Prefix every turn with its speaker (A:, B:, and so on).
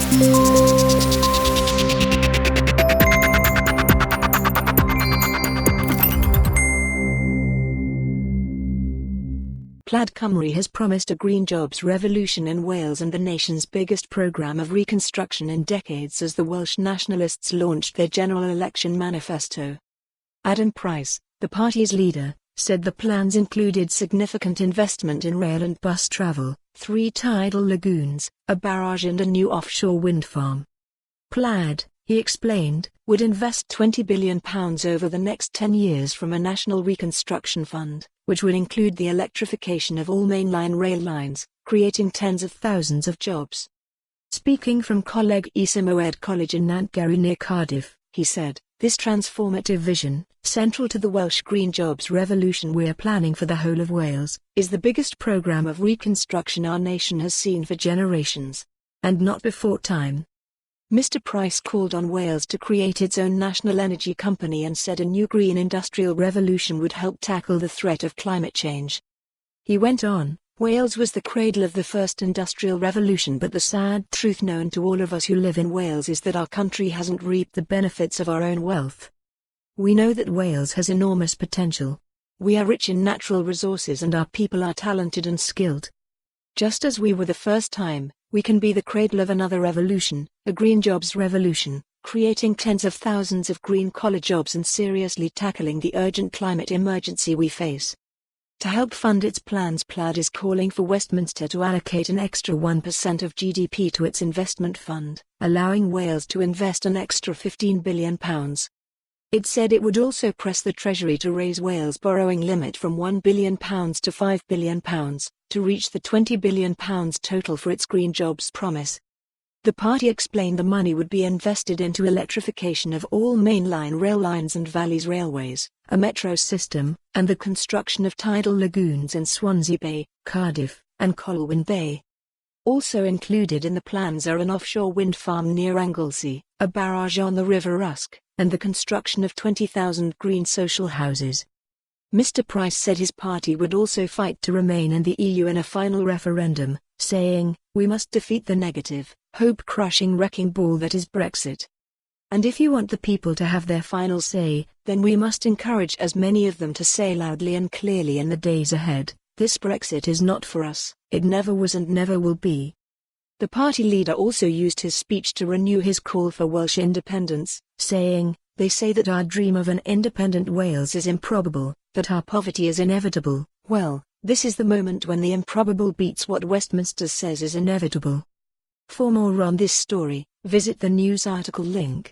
A: PLAID Cymru has promised a green jobs revolution in Wales and the nation's biggest programme of reconstruction in decades as the Welsh Nationalists launched their general election manifesto. Adam Price, the party's leader, said the plans included significant investment in rail and bus travel, 3 tidal lagoons, a barrage and a new offshore wind farm. PLAID, he explained, would invest £20 billion over the next 10 years from a national reconstruction fund, which would include the electrification of all mainline rail lines, creating tens of thousands of jobs. Speaking from Coleg y Cymoedd College in Nantgarw near Cardiff, he said, "This transformative vision, central to the Welsh green jobs revolution we're planning for the whole of Wales, is the biggest programme of reconstruction our nation has seen for generations. And not before time." Mr. Price called on Wales to create its own national energy company and said a new green industrial revolution would help tackle the threat of climate change. He went on, "Wales was the cradle of the first industrial revolution, but the sad truth known to all of us who live in Wales is that our country hasn't reaped the benefits of our own wealth. We know that Wales has enormous potential. We are rich in natural resources and our people are talented and skilled. Just as we were the first time, we can be the cradle of another revolution, a green jobs revolution, creating tens of thousands of green-collar jobs and seriously tackling the urgent climate emergency we face." To help fund its plans, PLAID is calling for Westminster to allocate an extra 1% of GDP to its investment fund, allowing Wales to invest an extra £15 billion. It said it would also press the Treasury to raise Wales' borrowing limit from £1 billion to £5 billion, to reach the £20 billion total for its green jobs promise. The party explained the money would be invested into electrification of all mainline rail lines and valleys railways, a metro system, and the construction of tidal lagoons in Swansea Bay, Cardiff, and Colwyn Bay. Also included in the plans are an offshore wind farm near Anglesey, a barrage on the River Usk, and the construction of 20,000 green social houses. Mr. Price said his party would also fight to remain in the EU in a final referendum, saying, "We must defeat the negative, hope-crushing wrecking ball that is Brexit. And if you want the people to have their final say, then we must encourage as many of them to say loudly and clearly in the days ahead, this Brexit is not for us, it never was and never will be." The party leader also used his speech to renew his call for Welsh independence, saying, "They say that our dream of an independent Wales is improbable, that our poverty is inevitable. Well, this is the moment when the improbable beats what Westminster says is inevitable." For more on this story, visit the news article link.